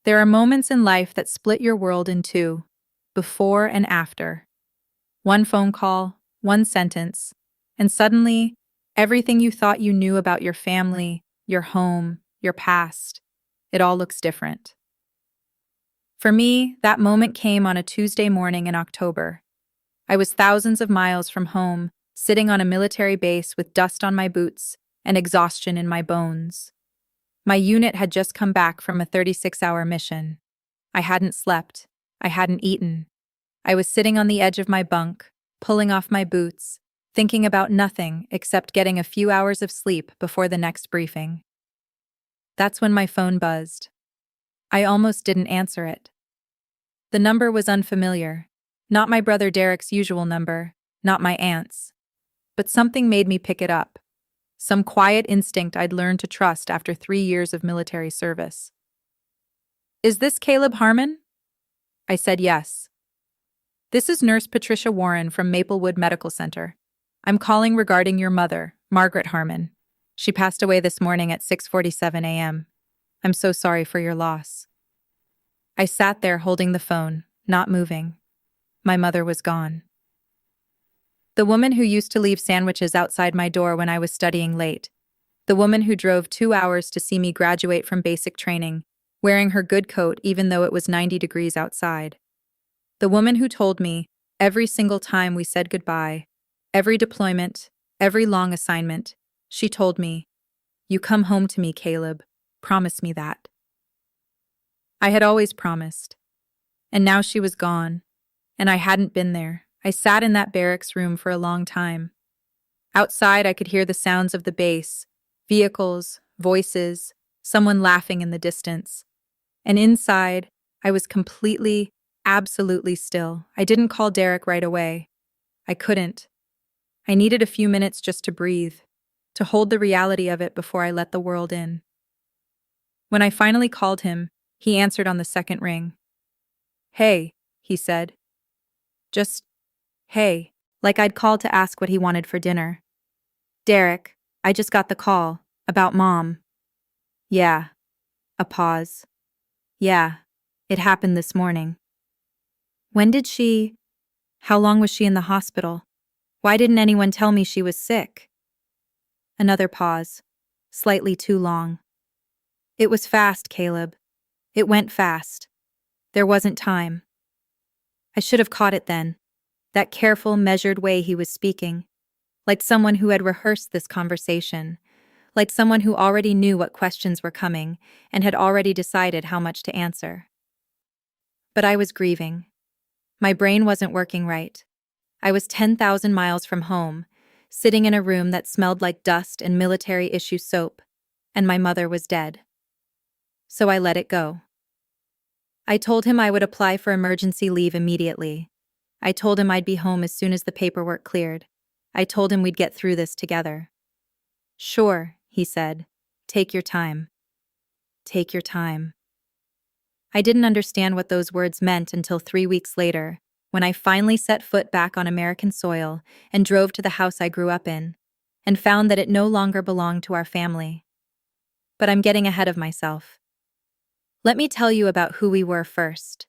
There are moments in life that split your world in two, before and after. One phone call, one sentence, and suddenly, everything you thought you knew about your family, your home, your past, it all looks different. For me, that moment came on a Tuesday morning in October. I was thousands of miles from home, sitting on a military base with dust on my boots and exhaustion in my bones. My unit had just come back from a 36-hour mission. I hadn't slept. I hadn't eaten. I was sitting on the edge of my bunk, pulling off my boots, thinking about nothing except getting a few hours of sleep before the next briefing. That's when my phone buzzed. I almost didn't answer it. The number was unfamiliar. Not my brother Derek's usual number, not my aunt's. But something made me pick it up. Some quiet instinct I'd learned to trust after 3 years of military service. "Is this Caleb Harmon?" I said yes. "This is Nurse Patricia Warren from Maplewood Medical Center. I'm calling regarding your mother, Margaret Harmon. She passed away this morning at 6:47 a.m. I'm so sorry for your loss." I sat there holding the phone, not moving. My mother was gone. The woman who used to leave sandwiches outside my door when I was studying late. The woman who drove 2 hours to see me graduate from basic training, wearing her good coat even though it was 90 degrees outside. The woman who told me, every single time we said goodbye, every deployment, every long assignment, she told me, "You come home to me, Caleb. Promise me that." I had always promised. And now she was gone, and I hadn't been there. I sat in that barracks room for a long time. Outside, I could hear the sounds of the base, vehicles, voices, someone laughing in the distance. And inside, I was completely, absolutely still. I didn't call Derek right away. I couldn't. I needed a few minutes just to breathe, to hold the reality of it before I let the world in. When I finally called him, he answered on the second ring. "Hey," he said. Just, "Hey," like I'd called to ask what he wanted for dinner. "Derek, I just got the call. About Mom." "Yeah." A pause. "Yeah. It happened this morning." "When did she... How long was she in the hospital? Why didn't anyone tell me she was sick?" Another pause. Slightly too long. "It was fast, Caleb. It went fast. There wasn't time." I should have caught it then. That careful, measured way he was speaking. Like someone who had rehearsed this conversation. Like someone who already knew what questions were coming and had already decided how much to answer. But I was grieving. My brain wasn't working right. I was 10,000 miles from home, sitting in a room that smelled like dust and military-issue soap, and my mother was dead. So I let it go. I told him I would apply for emergency leave immediately. I told him I'd be home as soon as the paperwork cleared. I told him we'd get through this together. "Sure," he said. "Take your time." Take your time. I didn't understand what those words meant until 3 weeks later, when I finally set foot back on American soil and drove to the house I grew up in, and found that it no longer belonged to our family. But I'm getting ahead of myself. Let me tell you about who we were first,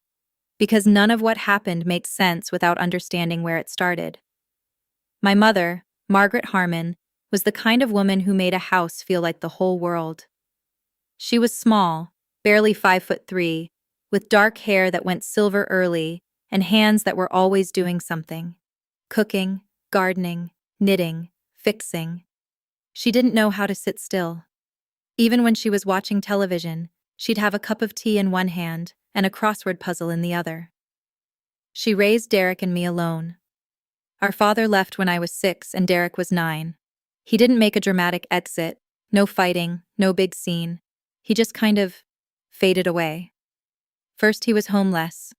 because none of what happened makes sense without understanding where it started. My mother, Margaret Harmon, was the kind of woman who made a house feel like the whole world. She was small, barely 5'3", with dark hair that went silver early and hands that were always doing something. Cooking, gardening, knitting, fixing. She didn't know how to sit still. Even when she was watching television, she'd have a cup of tea in one hand and a crossword puzzle in the other. She raised Derek and me alone. Our father left when I was 6 and Derek was 9. He didn't make a dramatic exit, no fighting, no big scene. He just kind of faded away. First he was homeless,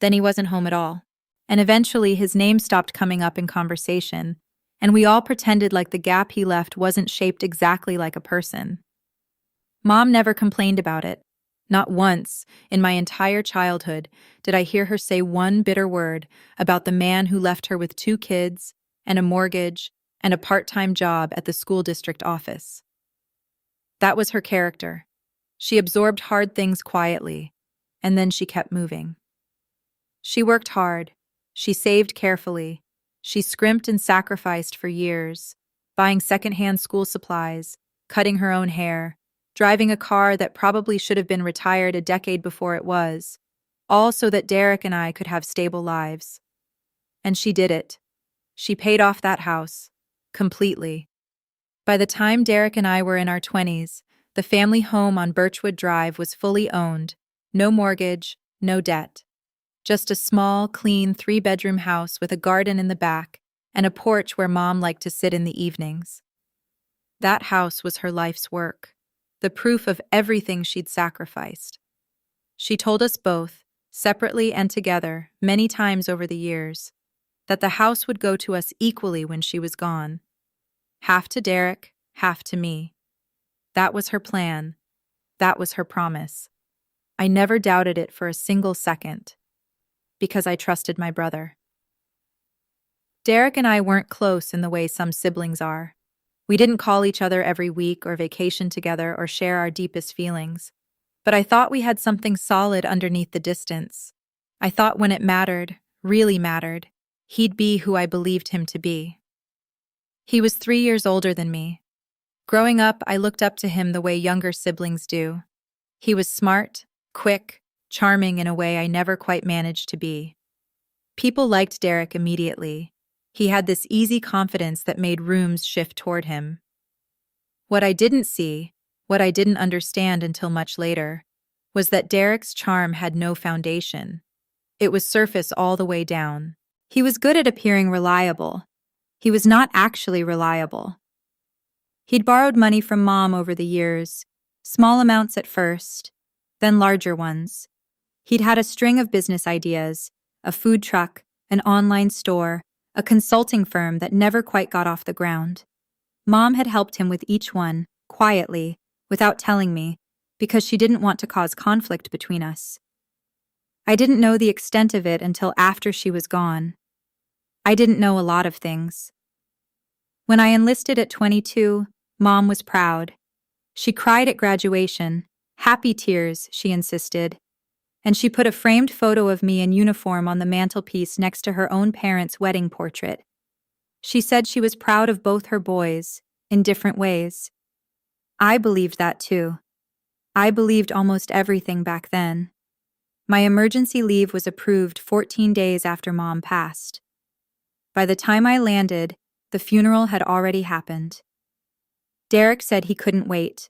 then he wasn't home at all. And eventually his name stopped coming up in conversation, and we all pretended like the gap he left wasn't shaped exactly like a person. Mom never complained about it. Not once, in my entire childhood, did I hear her say one bitter word about the man who left her with 2 kids, and a mortgage, and a part-time job at the school district office. That was her character. She absorbed hard things quietly, and then she kept moving. She worked hard. She saved carefully. She scrimped and sacrificed for years, buying secondhand school supplies, cutting her own hair, driving a car that probably should have been retired a decade before it was, all so that Derek and I could have stable lives. And she did it. She paid off that house. Completely. By the time Derek and I were in our 20s, the family home on Birchwood Drive was fully owned, no mortgage, no debt. Just a small, clean 3-bedroom house with a garden in the back and a porch where Mom liked to sit in the evenings. That house was her life's work, the proof of everything she'd sacrificed. She told us both, separately and together, many times over the years, that the house would go to us equally when she was gone. Half to Derek, half to me. That was her plan. That was her promise. I never doubted it for a single second, because I trusted my brother. Derek and I weren't close in the way some siblings are. We didn't call each other every week or vacation together or share our deepest feelings. But I thought we had something solid underneath the distance. I thought when it mattered, really mattered, he'd be who I believed him to be. He was 3 years older than me. Growing up, I looked up to him the way younger siblings do. He was smart, quick, charming in a way I never quite managed to be. People liked Derek immediately. He had this easy confidence that made rooms shift toward him. What I didn't see, what I didn't understand until much later, was that Derek's charm had no foundation. It was surface all the way down. He was good at appearing reliable. He was not actually reliable. He'd borrowed money from Mom over the years, small amounts at first, then larger ones. He'd had a string of business ideas, a food truck, an online store, a consulting firm that never quite got off the ground. Mom had helped him with each one, quietly, without telling me, because she didn't want to cause conflict between us. I didn't know the extent of it until after she was gone. I didn't know a lot of things. When I enlisted at 22, Mom was proud. She cried at graduation, happy tears, she insisted, and she put a framed photo of me in uniform on the mantelpiece next to her own parents' wedding portrait. She said she was proud of both her boys, in different ways. I believed that too. I believed almost everything back then. My emergency leave was approved 14 days after Mom passed. By the time I landed, the funeral had already happened. Derek said he couldn't wait,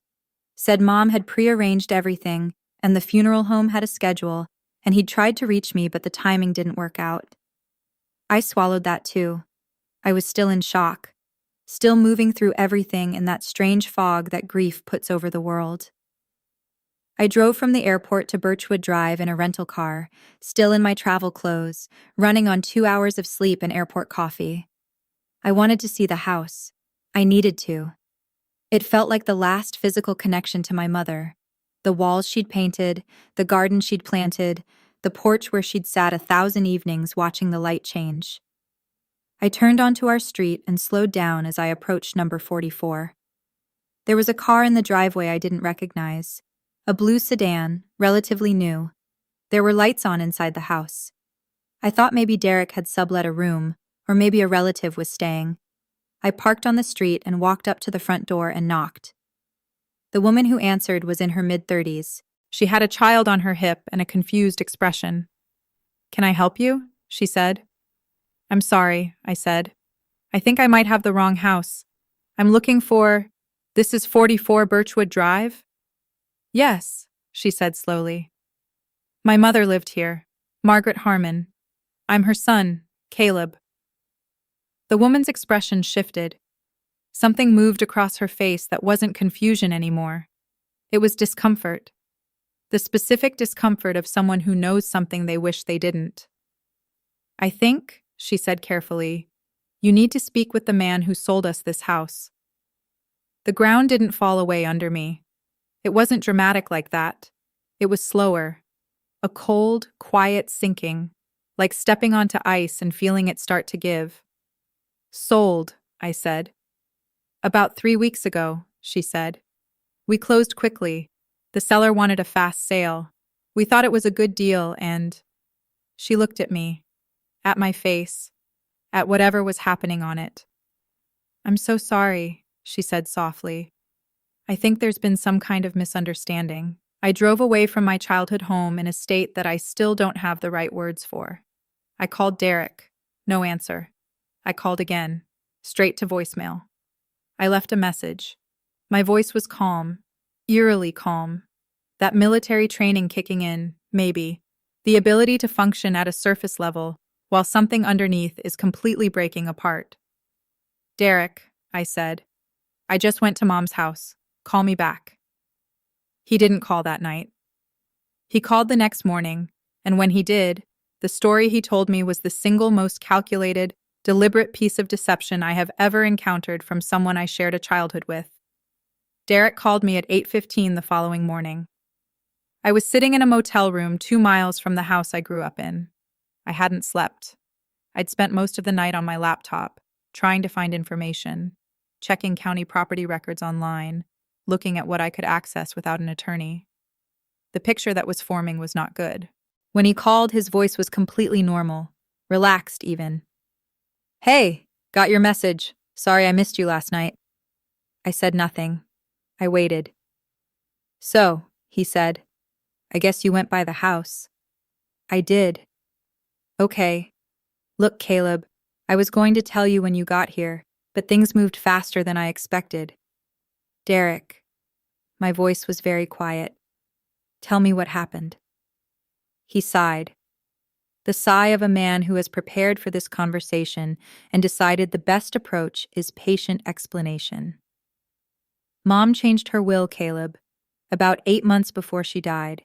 said Mom had prearranged everything, and the funeral home had a schedule, and he'd tried to reach me, but the timing didn't work out. I swallowed that too. I was still in shock, still moving through everything in that strange fog that grief puts over the world. I drove from the airport to Birchwood Drive in a rental car, still in my travel clothes, running on 2 hours of sleep and airport coffee. I wanted to see the house. I needed to. It felt like the last physical connection to my mother. The walls she'd painted, the garden she'd planted, the porch where she'd sat 1,000 evenings watching the light change. I turned onto our street and slowed down as I approached number 44. There was a car in the driveway I didn't recognize. A blue sedan, relatively new. There were lights on inside the house. I thought maybe Derek had sublet a room, or maybe a relative was staying. I parked on the street and walked up to the front door and knocked. The woman who answered was in her mid-30s. She had a child on her hip and a confused expression. "Can I help you?" she said. "I'm sorry," I said. "I think I might have the wrong house. I'm looking for... This is 44 Birchwood Drive?" "Yes," she said slowly. "My mother lived here, Margaret Harmon. I'm her son, Caleb." The woman's expression shifted. Something moved across her face that wasn't confusion anymore. It was discomfort. The specific discomfort of someone who knows something they wish they didn't. "I think," she said carefully, "you need to speak with the man who sold us this house." The ground didn't fall away under me. It wasn't dramatic like that. It was slower. A cold, quiet sinking, like stepping onto ice and feeling it start to give. "Sold," I said. "About 3 weeks ago," she said. "We closed quickly. The seller wanted a fast sale. We thought it was a good deal, and she looked at me, at my face, at whatever was happening on it. I'm so sorry, she said softly. I think there's been some kind of misunderstanding. I drove away from my childhood home in a state that I still don't have the right words for. I called Derek. No answer. I called again, straight to voicemail. I left a message. My voice was calm, eerily calm. That military training kicking in, maybe. The ability to function at a surface level while something underneath is completely breaking apart. Derek, I said, I just went to Mom's house. Call me back. He didn't call that night. He called the next morning, and when he did, the story he told me was the single most calculated, deliberate piece of deception I have ever encountered from someone I shared a childhood with. Derek called me at 8:15 the following morning. I was sitting in a motel room 2 miles from the house I grew up in. I hadn't slept. I'd spent most of the night on my laptop, trying to find information, checking county property records online, looking at what I could access without an attorney. The picture that was forming was not good. When he called, his voice was completely normal, relaxed even. Hey, got your message. Sorry I missed you last night. I said nothing. I waited. So, he said, I guess you went by the house. I did. Okay. Look, Caleb, I was going to tell you when you got here, but things moved faster than I expected. Derek. My voice was very quiet. Tell me what happened. He sighed. The sigh of a man who has prepared for this conversation and decided the best approach is patient explanation. Mom changed her will, Caleb, about 8 months before she died.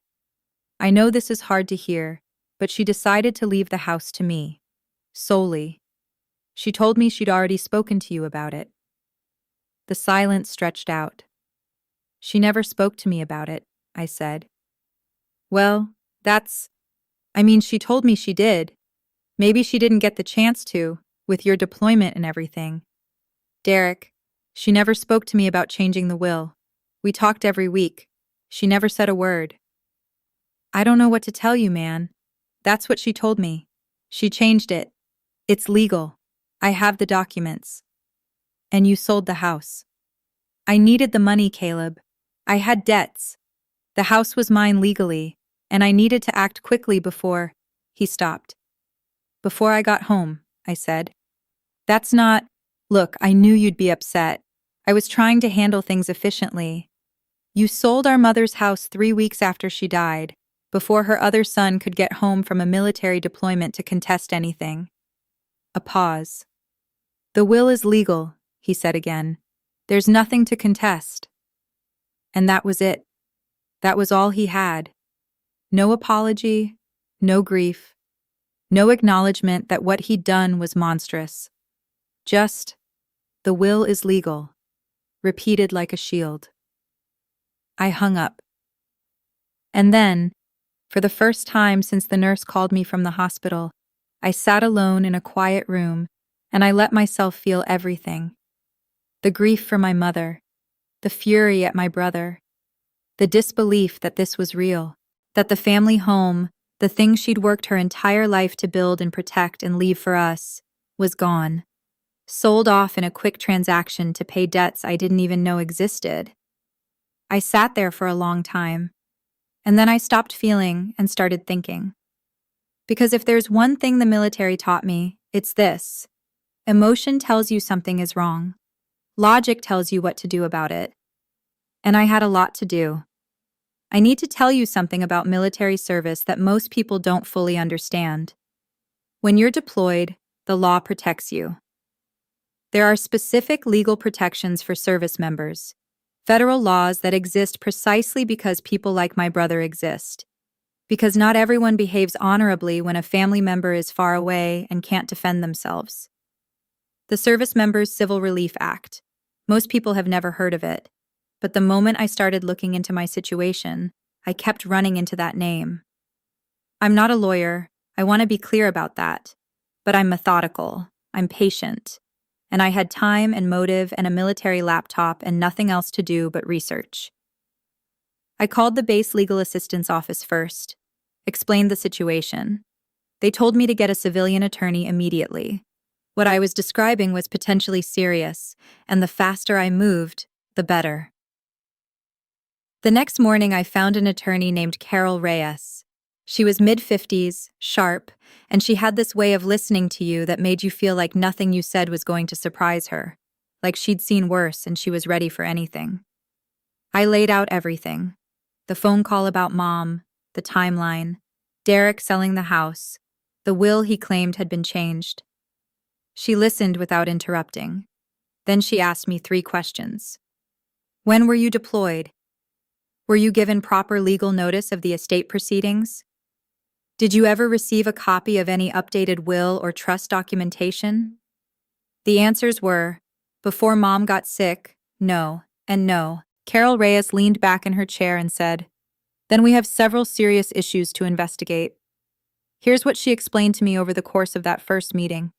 I know this is hard to hear, but she decided to leave the house to me. Solely. She told me she'd already spoken to you about it. The silence stretched out. She never spoke to me about it, I said. Well, she told me she did. Maybe she didn't get the chance to, with your deployment and everything. Derek, she never spoke to me about changing the will. We talked every week. She never said a word. I don't know what to tell you, man. That's what she told me. She changed it. It's legal. I have the documents. And you sold the house. I needed the money, Caleb. I had debts. The house was mine legally, and I needed to act quickly before... He stopped. Before I got home, I said. That's not... Look, I knew you'd be upset. I was trying to handle things efficiently. You sold our mother's house 3 weeks after she died, before her other son could get home from a military deployment to contest anything. A pause. The will is legal, he said again. There's nothing to contest. And that was it. That was all he had. No apology, no grief, no acknowledgement that what he'd done was monstrous. Just, the will is legal, repeated like a shield. I hung up. And then, for the first time since the nurse called me from the hospital, I sat alone in a quiet room and I let myself feel everything. The grief for my mother, the fury at my brother, the disbelief that this was real, that the family home, the thing she'd worked her entire life to build and protect and leave for us, was gone. Sold off in a quick transaction to pay debts I didn't even know existed. I sat there for a long time, and then I stopped feeling and started thinking. Because if there's one thing the military taught me, it's this. Emotion tells you something is wrong. Logic tells you what to do about it. And I had a lot to do. I need to tell you something about military service that most people don't fully understand. When you're deployed, the law protects you. There are specific legal protections for service members, federal laws that exist precisely because people like my brother exist. Because not everyone behaves honorably when a family member is far away and can't defend themselves. The Service Members Civil Relief Act. Most people have never heard of it. But the moment I started looking into my situation, I kept running into that name. I'm not a lawyer, I want to be clear about that. But I'm methodical, I'm patient. And I had time and motive and a military laptop and nothing else to do but research. I called the base legal assistance office first, explained the situation. They told me to get a civilian attorney immediately. What I was describing was potentially serious, and the faster I moved, the better. The next morning, I found an attorney named Carol Reyes. She was mid-50s, sharp, and she had this way of listening to you that made you feel like nothing you said was going to surprise her, like she'd seen worse and she was ready for anything. I laid out everything. The phone call about Mom, the timeline, Derek selling the house, the will he claimed had been changed. She listened without interrupting. Then she asked me 3 questions. When were you deployed? Were you given proper legal notice of the estate proceedings? Did you ever receive a copy of any updated will or trust documentation? The answers were, before Mom got sick, no, and no. Carol Reyes leaned back in her chair and said, then we have several serious issues to investigate. Here's what she explained to me over the course of that first meeting.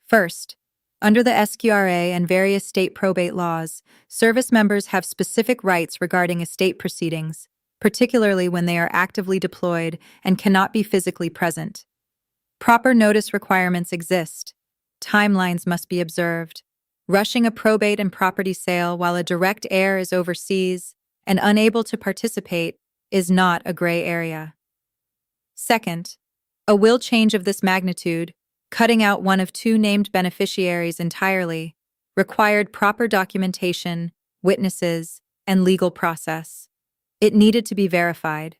First, under the SQRA and various state probate laws, service members have specific rights regarding estate proceedings, particularly when they are actively deployed and cannot be physically present. Proper notice requirements exist. Timelines must be observed. Rushing a probate and property sale while a direct heir is overseas and unable to participate is not a gray area. Second, a will change of this magnitude, cutting out one of 2 named beneficiaries entirely, required proper documentation, witnesses, and legal process. It needed to be verified.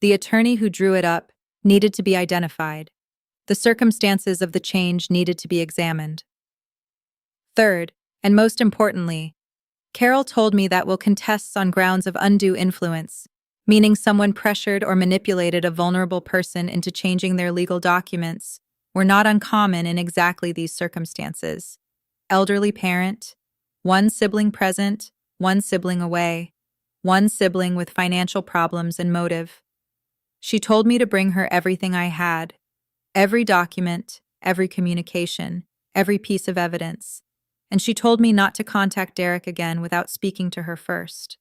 The attorney who drew it up needed to be identified. The circumstances of the change needed to be examined. Third, and most importantly, Carol told me that will contests on grounds of undue influence, meaning someone pressured or manipulated a vulnerable person into changing their legal documents, were not uncommon in exactly these circumstances. Elderly parent, 1 sibling present, 1 sibling away, 1 sibling with financial problems and motive. She told me to bring her everything I had, every document, every communication, every piece of evidence, and she told me not to contact Derek again without speaking to her first.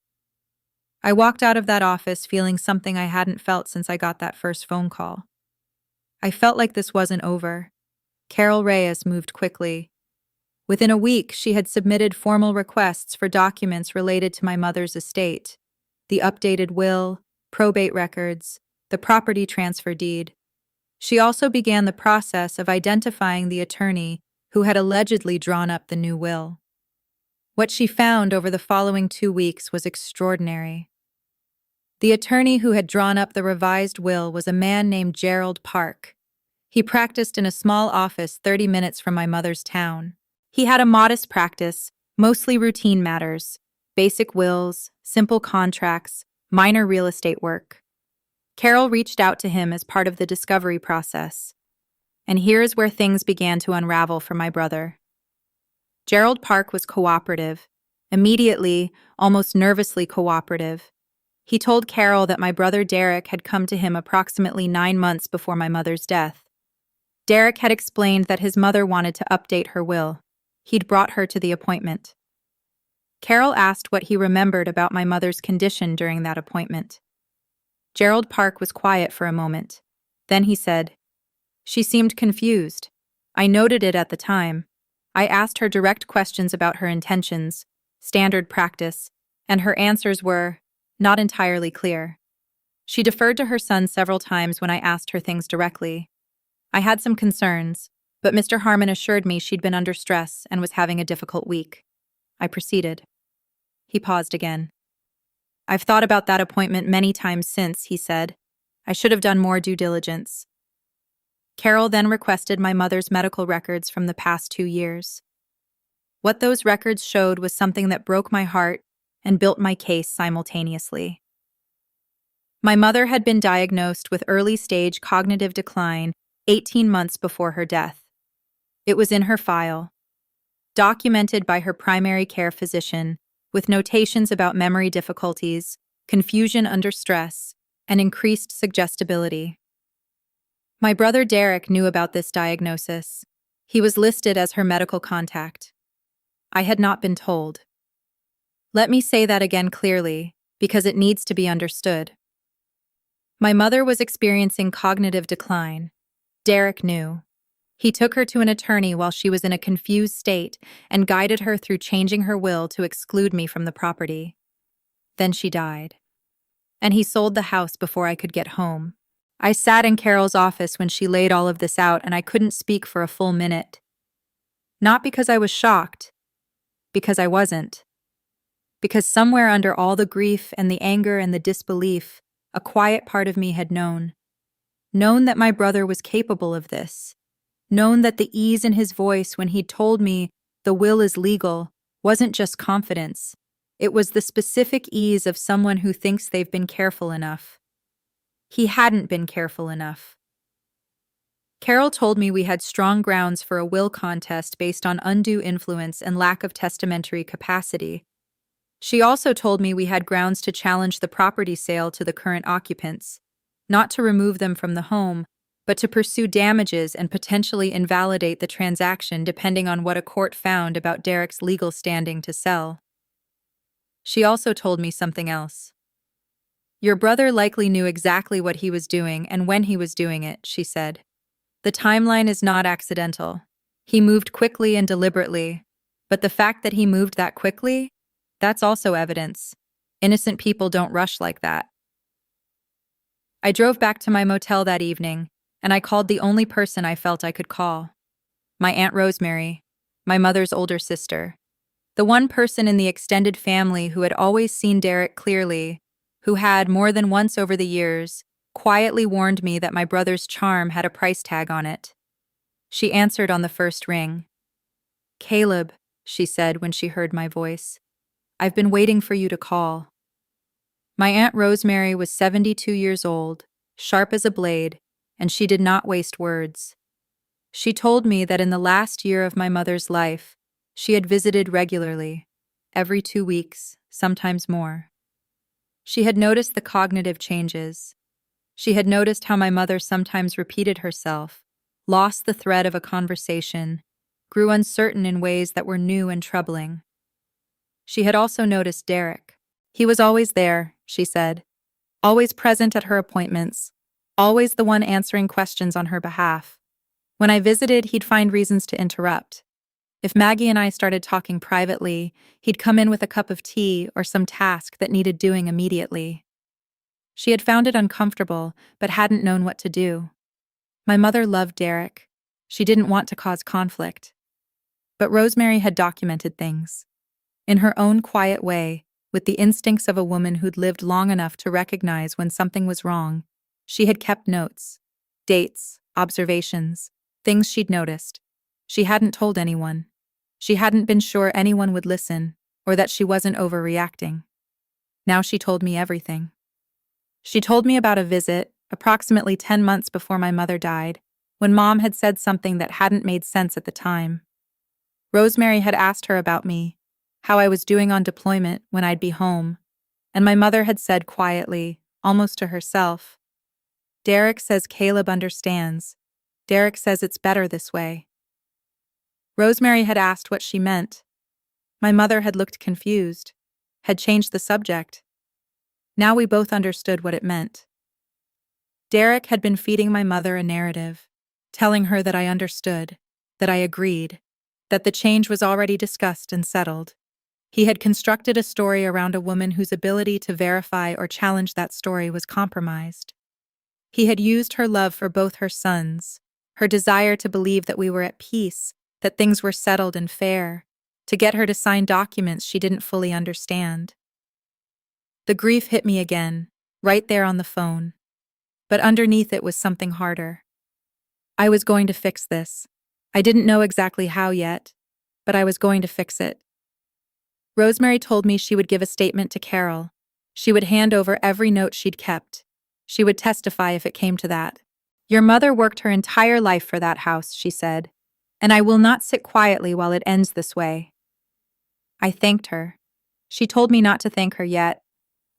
I walked out of that office feeling something I hadn't felt since I got that first phone call. I felt like this wasn't over. Carol Reyes moved quickly. Within a week, she had submitted formal requests for documents related to my mother's estate, the updated will, probate records, the property transfer deed. She also began the process of identifying the attorney who had allegedly drawn up the new will. What she found over the following 2 weeks was extraordinary. The attorney who had drawn up the revised will was a man named Gerald Park. He practiced in a small office 30 minutes from my mother's town. He had a modest practice, mostly routine matters, basic wills, simple contracts, minor real estate work. Carol reached out to him as part of the discovery process. And here's where things began to unravel for my brother. Gerald Park was cooperative, immediately, almost nervously cooperative. He told Carol that my brother Derek had come to him approximately 9 months before my mother's death. Derek had explained that his mother wanted to update her will. He'd brought her to the appointment. Carol asked what he remembered about my mother's condition during that appointment. Gerald Park was quiet for a moment. Then he said, "She seemed confused. I noted it at the time. I asked her direct questions about her intentions, standard practice, and her answers were not entirely clear. She deferred to her son several times when I asked her things directly. I had some concerns, but Mr. Harmon assured me she'd been under stress and was having a difficult week. I proceeded." He paused again. "I've thought about that appointment many times since," he said. "I should have done more due diligence." Carol then requested my mother's medical records from the past 2 years. What those records showed was something that broke my heart and built my case simultaneously. My mother had been diagnosed with early-stage cognitive decline 18 months before her death. It was in her file, documented by her primary care physician, with notations about memory difficulties, confusion under stress, and increased suggestibility. My brother Derek knew about this diagnosis. He was listed as her medical contact. I had not been told. Let me say that again clearly. because it needs to be understood. My mother was experiencing cognitive decline. Derek knew. He took her to an attorney while she was in a confused state and guided her through changing her will to exclude me from the property. Then she died. And he sold the house before I could get home. I sat in Carol's office when she laid all of this out, and I couldn't speak for a full minute. Not because I was shocked, because I wasn't. Because somewhere under all the grief and the anger and the disbelief, a quiet part of me had known. Known that my brother was capable of this. Known that the ease in his voice when he'd told me the will is legal wasn't just confidence. It was the specific ease of someone who thinks they've been careful enough. He hadn't been careful enough. Carol told me we had strong grounds for a will contest based on undue influence and lack of testamentary capacity. She also told me we had grounds to challenge the property sale to the current occupants, not to remove them from the home, but to pursue damages and potentially invalidate the transaction depending on what a court found about Derek's legal standing to sell. She also told me something else. Your brother likely knew exactly what he was doing and when he was doing it, she said. The timeline is not accidental. He moved quickly and deliberately, but the fact that he moved that quickly, that's also evidence. Innocent people don't rush like that. I drove back to my motel that evening, and I called the only person I felt I could call. My Aunt Rosemary, my mother's older sister. The one person in the extended family who had always seen Derek clearly, who had, more than once over the years, quietly warned me that my brother's charm had a price tag on it. She answered on the first ring. Caleb, she said when she heard my voice, I've been waiting for you to call. My Aunt Rosemary was 72 years old, sharp as a blade, and she did not waste words. She told me that in the last year of my mother's life, she had visited regularly, every 2 weeks, sometimes more. She had noticed the cognitive changes. She had noticed how my mother sometimes repeated herself, lost the thread of a conversation, grew uncertain in ways that were new and troubling. She had also noticed Derek. He was always there, she said, always present at her appointments, always the one answering questions on her behalf. When I visited, he'd find reasons to interrupt. If Maggie and I started talking privately, he'd come in with a cup of tea or some task that needed doing immediately. She had found it uncomfortable, but hadn't known what to do. My mother loved Derek. She didn't want to cause conflict. But Rosemary had documented things. In her own quiet way, with the instincts of a woman who'd lived long enough to recognize when something was wrong, she had kept notes, dates, observations, things she'd noticed. She hadn't told anyone. She hadn't been sure anyone would listen, or that she wasn't overreacting. Now she told me everything. She told me about a visit, approximately 10 months before my mother died, when Mom had said something that hadn't made sense at the time. Rosemary had asked her about me, how I was doing on deployment when I'd be home, and my mother had said quietly, almost to herself, Derek says Caleb understands. Derek says it's better this way. Rosemary had asked what she meant. My mother had looked confused, had changed the subject. Now we both understood what it meant. Derek had been feeding my mother a narrative, telling her that I understood, that I agreed, that the change was already discussed and settled. He had constructed a story around a woman whose ability to verify or challenge that story was compromised. He had used her love for both her sons, her desire to believe that we were at peace, that things were settled and fair, to get her to sign documents she didn't fully understand. The grief hit me again, right there on the phone. But underneath it was something harder. I was going to fix this. I didn't know exactly how yet, but I was going to fix it. Rosemary told me she would give a statement to Carol. She would hand over every note she'd kept. She would testify if it came to that. Your mother worked her entire life for that house, she said, and I will not sit quietly while it ends this way. I thanked her. She told me not to thank her yet.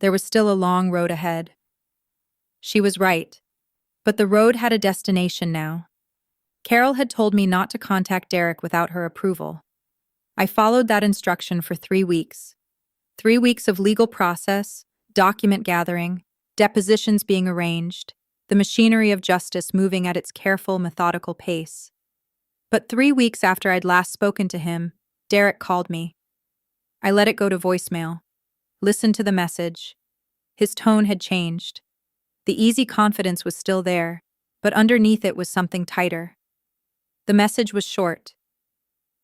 There was still a long road ahead. She was right. But the road had a destination now. Carol had told me not to contact Derek without her approval. I followed that instruction for 3 weeks. 3 weeks of legal process, Document gathering, depositions being arranged, the machinery of justice moving at its careful, methodical pace. But 3 weeks after I'd last spoken to him, Derek called me. I let it go to voicemail, listened to the message. His tone had changed. The easy confidence was still there, but underneath it was something tighter. The message was short.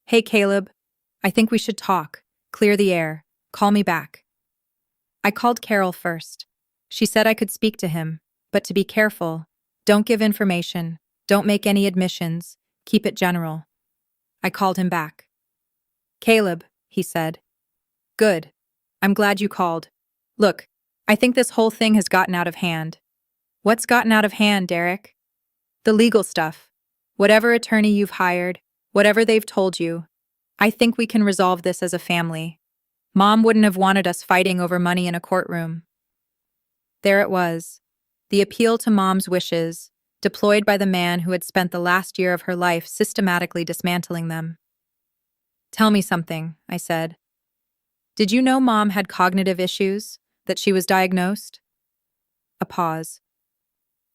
"Hey Caleb, I think we should talk. Clear the air. Call me back." I called Carol first. She said I could speak to him, but to be careful. Don't give information. Don't make any admissions. Keep it general. I called him back. "Caleb," he said. "Good. I'm glad you called. Look, I think this whole thing has gotten out of hand." "What's gotten out of hand, Derek?" "The legal stuff. Whatever attorney you've hired, whatever they've told you, I think we can resolve this as a family. Mom wouldn't have wanted us fighting over money in a courtroom." There it was, the appeal to Mom's wishes, deployed by the man who had spent the last year of her life systematically dismantling them. "Tell me something," I said. "Did you know Mom had cognitive issues, that she was diagnosed?" A pause.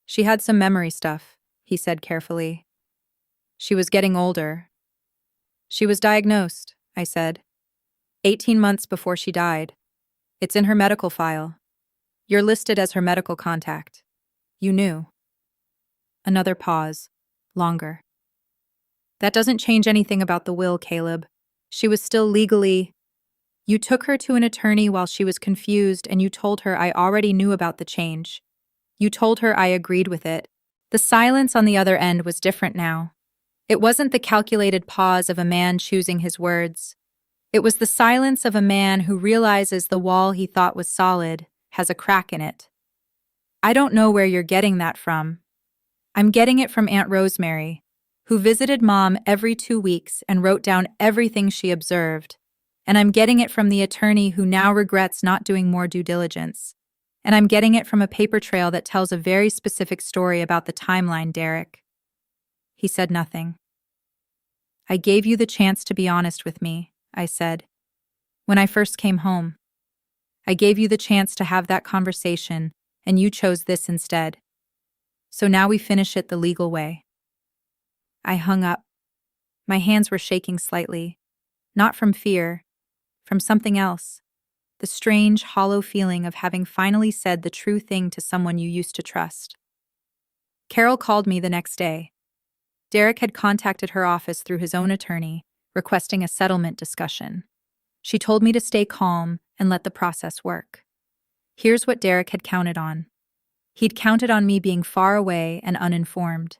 "She had some memory stuff," he said carefully. "She was getting older." "She was diagnosed," I said. 18 months before she died. It's in her medical file. You're listed as her medical contact. You knew." Another pause. Longer. "That doesn't change anything about the will, Caleb. She was still legally—" "You took her to an attorney while she was confused and you told her I already knew about the change. You told her I agreed with it." The silence on the other end was different now. It wasn't the calculated pause of a man choosing his words. It was the silence of a man who realizes the wall he thought was solid has a crack in it. "I don't know where you're getting that from." "I'm getting it from Aunt Rosemary, who visited Mom every 2 weeks and wrote down everything she observed. And I'm getting it from the attorney who now regrets not doing more due diligence. And I'm getting it from a paper trail that tells a very specific story about the timeline, Derek." He said nothing. "I gave you the chance to be honest with me," I said. "When I first came home. I gave you the chance to have that conversation, and you chose this instead. So now we finish it the legal way." I hung up. My hands were shaking slightly. Not from fear, from something else. The strange, hollow feeling of having finally said the true thing to someone you used to trust. Carol called me the next day. Derek had contacted her office through his own attorney, requesting a settlement discussion. She told me to stay calm and let the process work. Here's what Derek had counted on. He'd counted on me being far away and uninformed.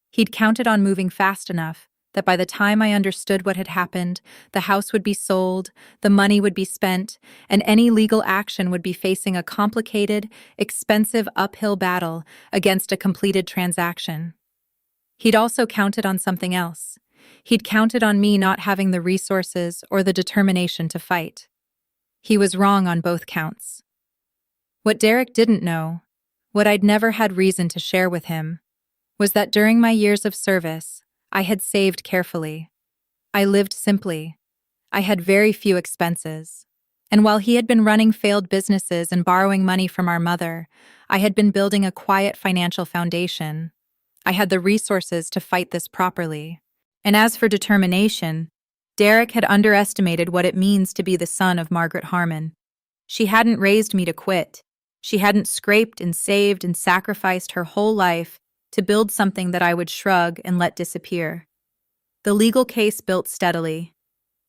He'd counted on moving fast enough that by the time I understood what had happened, the house would be sold, the money would be spent, and any legal action would be facing a complicated, expensive uphill battle against a completed transaction. He'd also counted on something else. He'd counted on me not having the resources or the determination to fight. He was wrong on both counts. What Derek didn't know, what I'd never had reason to share with him, was that during my years of service, I had saved carefully. I lived simply. I had very few expenses. And while he had been running failed businesses and borrowing money from our mother, I had been building a quiet financial foundation. I had the resources to fight this properly. And as for determination, Derek had underestimated what it means to be the son of Margaret Harmon. She hadn't raised me to quit. She hadn't scraped and saved and sacrificed her whole life to build something that I would shrug and let disappear. The legal case built steadily.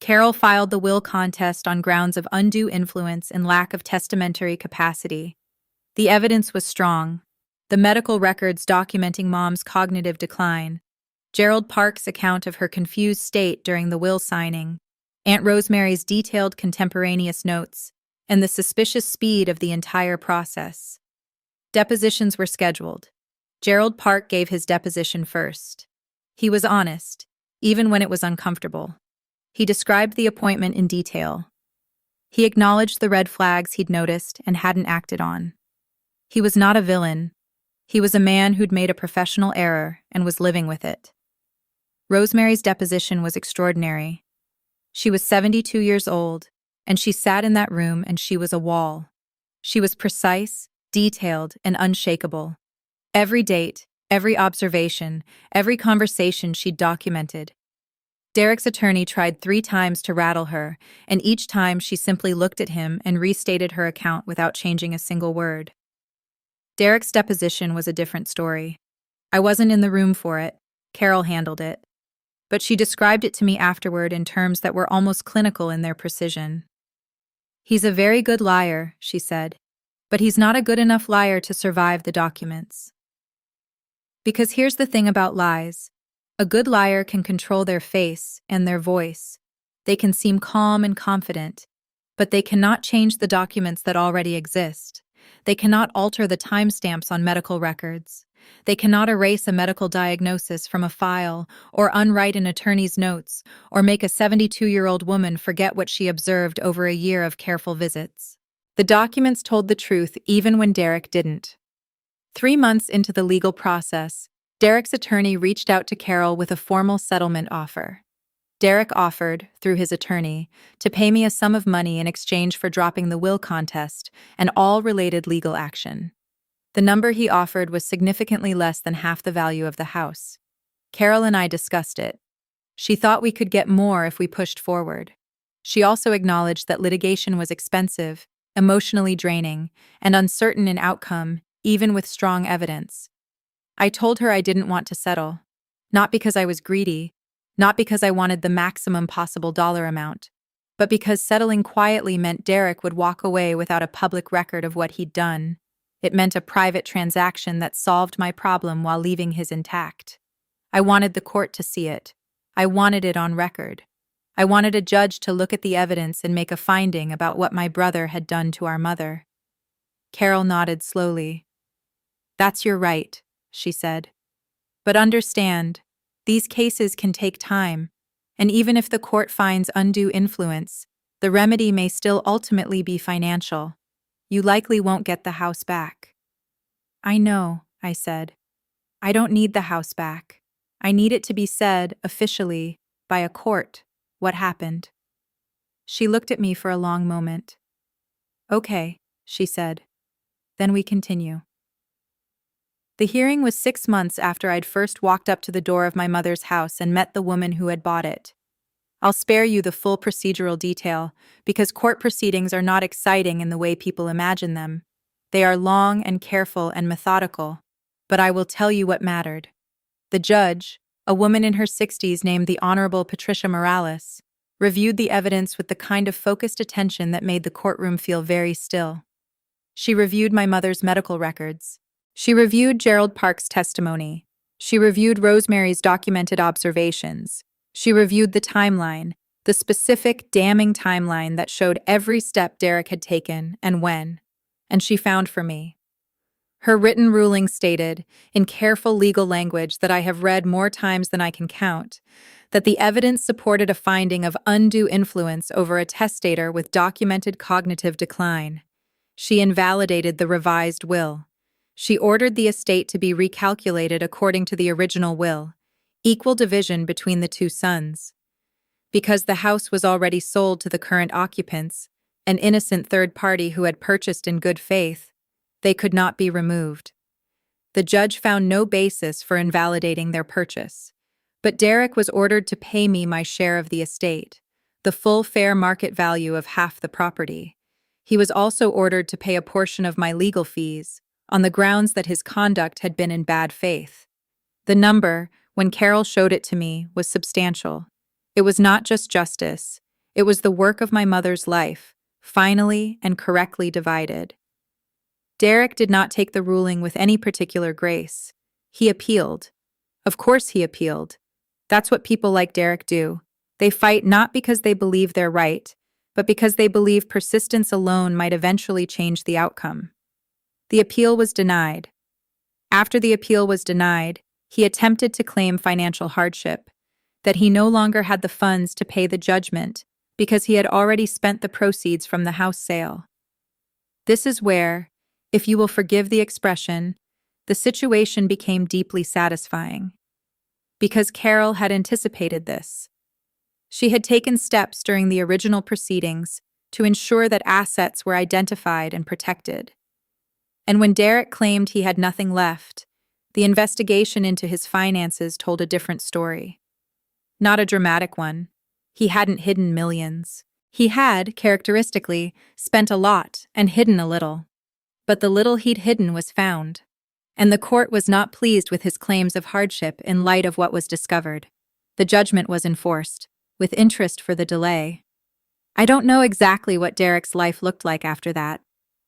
Carol filed the will contest on grounds of undue influence and lack of testamentary capacity. The evidence was strong. The medical records documenting Mom's cognitive decline, Gerald Park's account of her confused state during the will signing, Aunt Rosemary's detailed contemporaneous notes, and the suspicious speed of the entire process. Depositions were scheduled. Gerald Park gave his deposition first. He was honest, even when it was uncomfortable. He described the appointment in detail. He acknowledged the red flags he'd noticed and hadn't acted on. He was not a villain. He was a man who'd made a professional error and was living with it. Rosemary's deposition was extraordinary. She was 72 years old, and she sat in that room and she was a wall. She was precise, detailed, and unshakable. Every date, every observation, every conversation she'd documented. Derek's attorney tried 3 times to rattle her, and each time she simply looked at him and restated her account without changing a single word. Derek's deposition was a different story. I wasn't in the room for it. Carol handled it. But she described it to me afterward in terms that were almost clinical in their precision. "He's a very good liar," she said, "but he's not a good enough liar to survive the documents." Because here's the thing about lies. A good liar can control their face and their voice. They can seem calm and confident, but they cannot change the documents that already exist. They cannot alter the timestamps on medical records. They cannot erase a medical diagnosis from a file, or unwrite an attorney's notes, or make a 72-year-old woman forget what she observed over a year of careful visits. The documents told the truth even when Derek didn't. 3 months into the legal process, Derek's attorney reached out to Carol with a formal settlement offer. Derek offered, through his attorney, to pay me a sum of money in exchange for dropping the will contest and all related legal action. The number he offered was significantly less than half the value of the house. Carol and I discussed it. She thought we could get more if we pushed forward. She also acknowledged that litigation was expensive, emotionally draining, and uncertain in outcome, even with strong evidence. I told her I didn't want to settle. Not because I was greedy, not because I wanted the maximum possible dollar amount, but because settling quietly meant Derek would walk away without a public record of what he'd done. It meant a private transaction that solved my problem while leaving his intact. I wanted the court to see it. I wanted it on record. I wanted a judge to look at the evidence and make a finding about what my brother had done to our mother. Carol nodded slowly. "That's your right," she said. "But understand, these cases can take time, and even if the court finds undue influence, the remedy may still ultimately be financial. You likely won't get the house back." "I know," I said. "I don't need the house back. I need it to be said, officially, by a court, what happened." She looked at me for a long moment. "Okay," she said. "Then we continue." The hearing was 6 months after I'd first walked up to the door of my mother's house and met the woman who had bought it. I'll spare you the full procedural detail, because court proceedings are not exciting in the way people imagine them. They are long and careful and methodical, but I will tell you what mattered. The judge, a woman in her 60s named the Honorable Patricia Morales, reviewed the evidence with the kind of focused attention that made the courtroom feel very still. She reviewed my mother's medical records. She reviewed Gerald Park's testimony. She reviewed Rosemary's documented observations. She reviewed the timeline, the specific, damning timeline that showed every step Derek had taken and when. And she found for me. Her written ruling stated, in careful legal language that I have read more times than I can count, that the evidence supported a finding of undue influence over a testator with documented cognitive decline. She invalidated the revised will. She ordered the estate to be recalculated according to the original will, equal division between the 2 sons. Because the house was already sold to the current occupants, an innocent third party who had purchased in good faith, they could not be removed. The judge found no basis for invalidating their purchase, but Derek was ordered to pay me my share of the estate, the full fair market value of half the property. He was also ordered to pay a portion of my legal fees, on the grounds that his conduct had been in bad faith. The number, when Carol showed it to me, was substantial. It was not just justice, it was the work of my mother's life, finally and correctly divided. Derek did not take the ruling with any particular grace. He appealed. Of course he appealed. That's what people like Derek do. They fight not because they believe they're right, but because they believe persistence alone might eventually change the outcome. The appeal was denied. After the appeal was denied, he attempted to claim financial hardship, that he no longer had the funds to pay the judgment because he had already spent the proceeds from the house sale. This is where, if you will forgive the expression, the situation became deeply satisfying. Because Carol had anticipated this. She had taken steps during the original proceedings to ensure that assets were identified and protected. And when Derek claimed he had nothing left, the investigation into his finances told a different story. Not a dramatic one. He hadn't hidden millions. He had, characteristically, spent a lot and hidden a little. But the little he'd hidden was found. And the court was not pleased with his claims of hardship in light of what was discovered. The judgment was enforced, with interest for the delay. I don't know exactly what Derek's life looked like after that.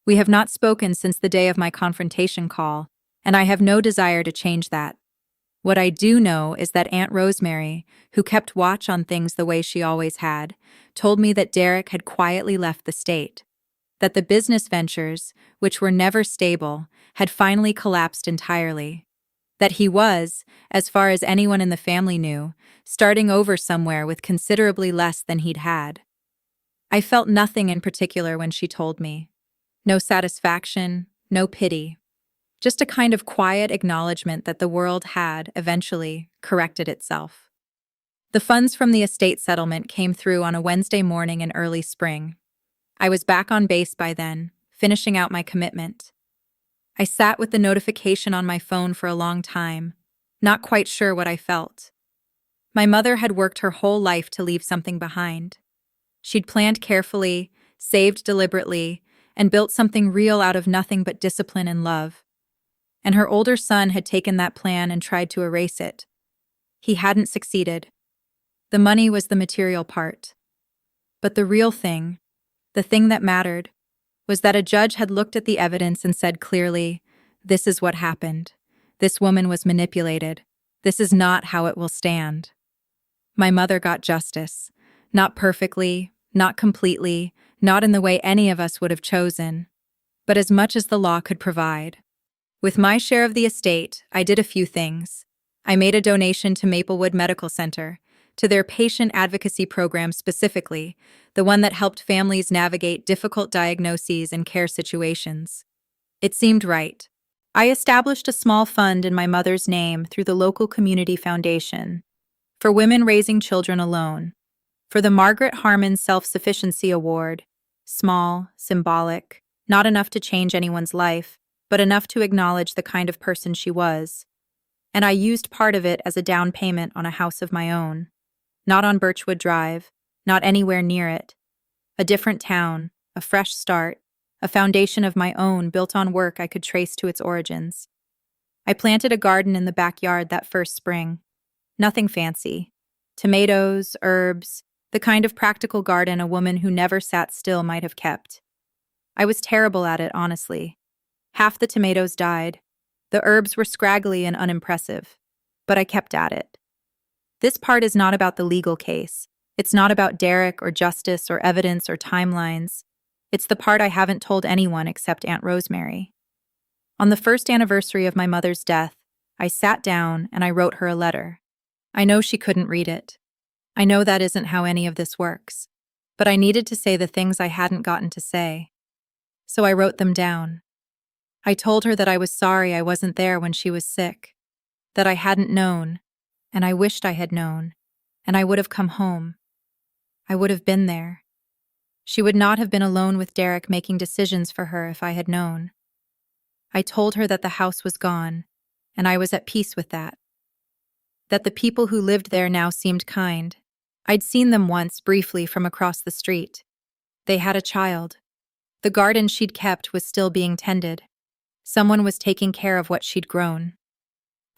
We have not spoken since the day of my confrontation call, and I have no desire to change that. What I do know is that Aunt Rosemary, who kept watch on things the way she always had, told me that Derek had quietly left the state, that the business ventures, which were never stable, had finally collapsed entirely, that he was, as far as anyone in the family knew, starting over somewhere with considerably less than he'd had. I felt nothing in particular when she told me. No satisfaction, no pity. Just a kind of quiet acknowledgement that the world had, eventually, corrected itself. The funds from the estate settlement came through on a Wednesday morning in early spring. I was back on base by then, finishing out my commitment. I sat with the notification on my phone for a long time, not quite sure what I felt. My mother had worked her whole life to leave something behind. She'd planned carefully, saved deliberately, and built something real out of nothing but discipline and love. And her older son had taken that plan and tried to erase it. He hadn't succeeded. The money was the material part. But the real thing, the thing that mattered, was that a judge had looked at the evidence and said clearly, "This is what happened. This woman was manipulated. This is not how it will stand." My mother got justice. Not perfectly, not completely, not in the way any of us would have chosen, but as much as the law could provide. With my share of the estate, I did a few things. I made a donation to Maplewood Medical Center, to their patient advocacy program specifically, the one that helped families navigate difficult diagnoses and care situations. It seemed right. I established a small fund in my mother's name through the local community foundation for women raising children alone, for the Margaret Harmon Self-Sufficiency Award, small, symbolic, not enough to change anyone's life, but enough to acknowledge the kind of person she was. And I used part of it as a down payment on a house of my own. Not on Birchwood Drive, not anywhere near it. A different town, a fresh start, a foundation of my own built on work I could trace to its origins. I planted a garden in the backyard that first spring. Nothing fancy. Tomatoes, herbs, the kind of practical garden a woman who never sat still might have kept. I was terrible at it, honestly. Half the tomatoes died. The herbs were scraggly and unimpressive, but I kept at it. This part is not about the legal case. It's not about Derek or justice or evidence or timelines. It's the part I haven't told anyone except Aunt Rosemary. On the first anniversary of my mother's death, I sat down and I wrote her a letter. I know she couldn't read it. I know that isn't how any of this works. But I needed to say the things I hadn't gotten to say. So I wrote them down. I told her that I was sorry I wasn't there when she was sick, that I hadn't known, and I wished I had known, and I would have come home. I would have been there. She would not have been alone with Derek making decisions for her if I had known. I told her that the house was gone, and I was at peace with that. That the people who lived there now seemed kind. I'd seen them once briefly from across the street. They had a child. The garden she'd kept was still being tended. Someone was taking care of what she'd grown.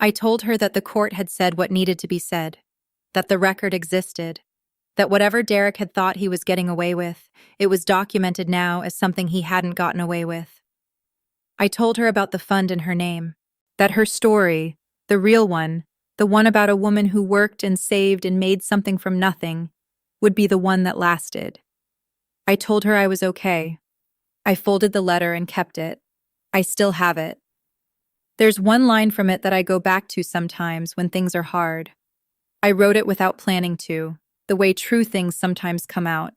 I told her that the court had said what needed to be said, that the record existed, that whatever Derek had thought he was getting away with, it was documented now as something he hadn't gotten away with. I told her about the fund in her name, that her story, the real one, the one about a woman who worked and saved and made something from nothing, would be the one that lasted. I told her I was okay. I folded the letter and kept it. I still have it. There's one line from it that I go back to sometimes when things are hard. I wrote it without planning to, the way true things sometimes come out.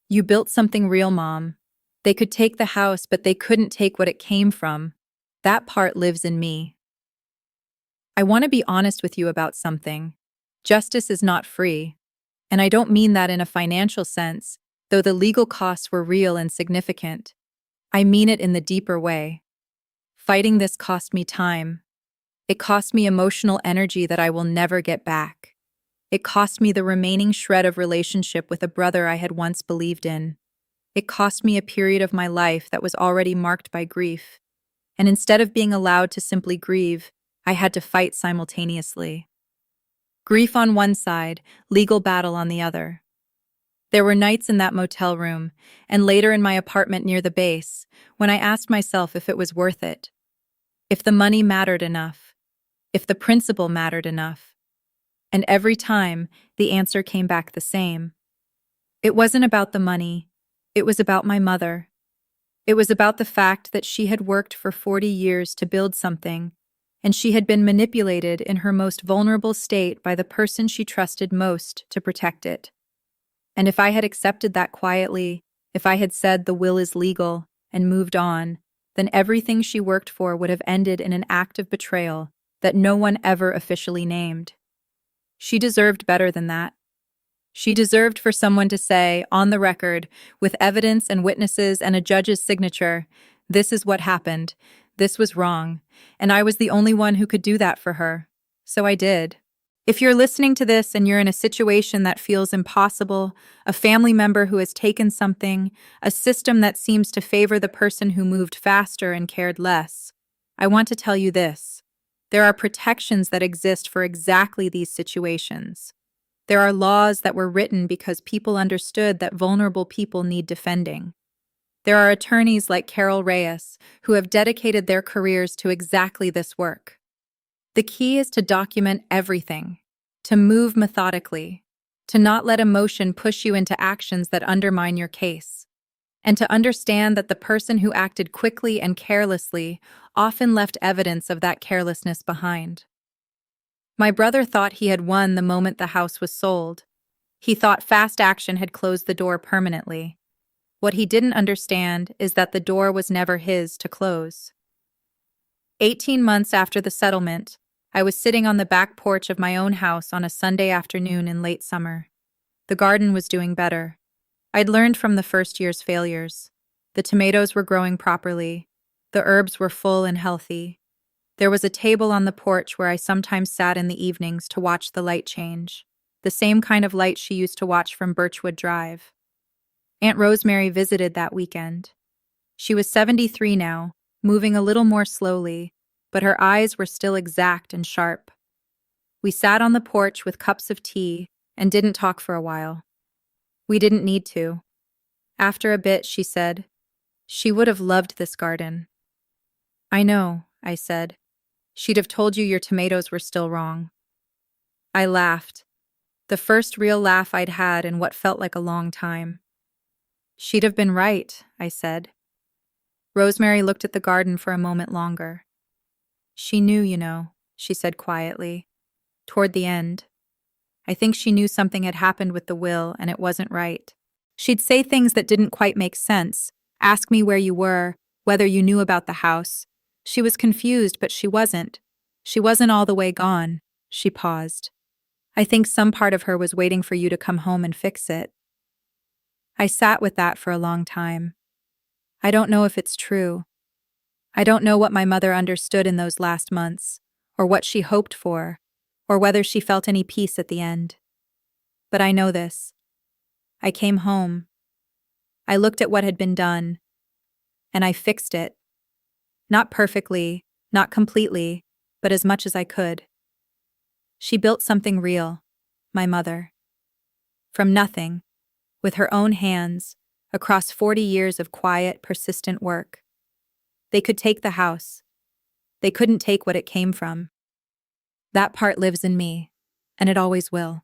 You built something real, Mom. They could take the house, but they couldn't take what it came from. That part lives in me. I want to be honest with you about something. Justice is not free. And I don't mean that in a financial sense, though the legal costs were real and significant. I mean it in the deeper way. Fighting this cost me time. It cost me emotional energy that I will never get back. It cost me the remaining shred of relationship with a brother I had once believed in. It cost me a period of my life that was already marked by grief. And instead of being allowed to simply grieve, I had to fight simultaneously. Grief on one side, legal battle on the other. There were nights in that motel room, and later in my apartment near the base, when I asked myself if it was worth it. If the money mattered enough. If the principle mattered enough. And every time, the answer came back the same. It wasn't about the money. It was about my mother. It was about the fact that she had worked for 40 years to build something, and she had been manipulated in her most vulnerable state by the person she trusted most to protect it. And if I had accepted that quietly, if I had said the will is legal and moved on, then everything she worked for would have ended in an act of betrayal that no one ever officially named. She deserved better than that. She deserved for someone to say, on the record, with evidence and witnesses and a judge's signature, this is what happened, this was wrong, and I was the only one who could do that for her. So I did. If you're listening to this and you're in a situation that feels impossible, a family member who has taken something, a system that seems to favor the person who moved faster and cared less, I want to tell you this. There are protections that exist for exactly these situations. There are laws that were written because people understood that vulnerable people need defending. There are attorneys like Carol Reyes who have dedicated their careers to exactly this work. The key is to document everything, to move methodically, to not let emotion push you into actions that undermine your case, and to understand that the person who acted quickly and carelessly often left evidence of that carelessness behind. My brother thought he had won the moment the house was sold. He thought fast action had closed the door permanently. What he didn't understand is that the door was never his to close. 18 months after the settlement, I was sitting on the back porch of my own house on a Sunday afternoon in late summer. The garden was doing better. I'd learned from the first year's failures. The tomatoes were growing properly. The herbs were full and healthy. There was a table on the porch where I sometimes sat in the evenings to watch the light change, the same kind of light she used to watch from Birchwood Drive. Aunt Rosemary visited that weekend. She was 73 now, moving a little more slowly, but her eyes were still exact and sharp. We sat on the porch with cups of tea and didn't talk for a while. We didn't need to. After a bit, she said, "She would have loved this garden." "I know," I said. "She'd have told you your tomatoes were still wrong." I laughed. The first real laugh I'd had in what felt like a long time. "She'd have been right," I said. Rosemary looked at the garden for a moment longer. "She knew, you know," she said quietly. "Toward the end. I think she knew something had happened with the will and it wasn't right. She'd say things that didn't quite make sense, ask me where you were, whether you knew about the house. She was confused, but she wasn't. She wasn't all the way gone." She paused. "I think some part of her was waiting for you to come home and fix it." I sat with that for a long time. I don't know if it's true. I don't know what my mother understood in those last months, or what she hoped for, or whether she felt any peace at the end. But I know this. I came home. I looked at what had been done, and I fixed it. Not perfectly, not completely, but as much as I could. She built something real, my mother. From nothing, with her own hands, across 40 years of quiet, persistent work. They could take the house. They couldn't take what it came from. That part lives in me, and it always will.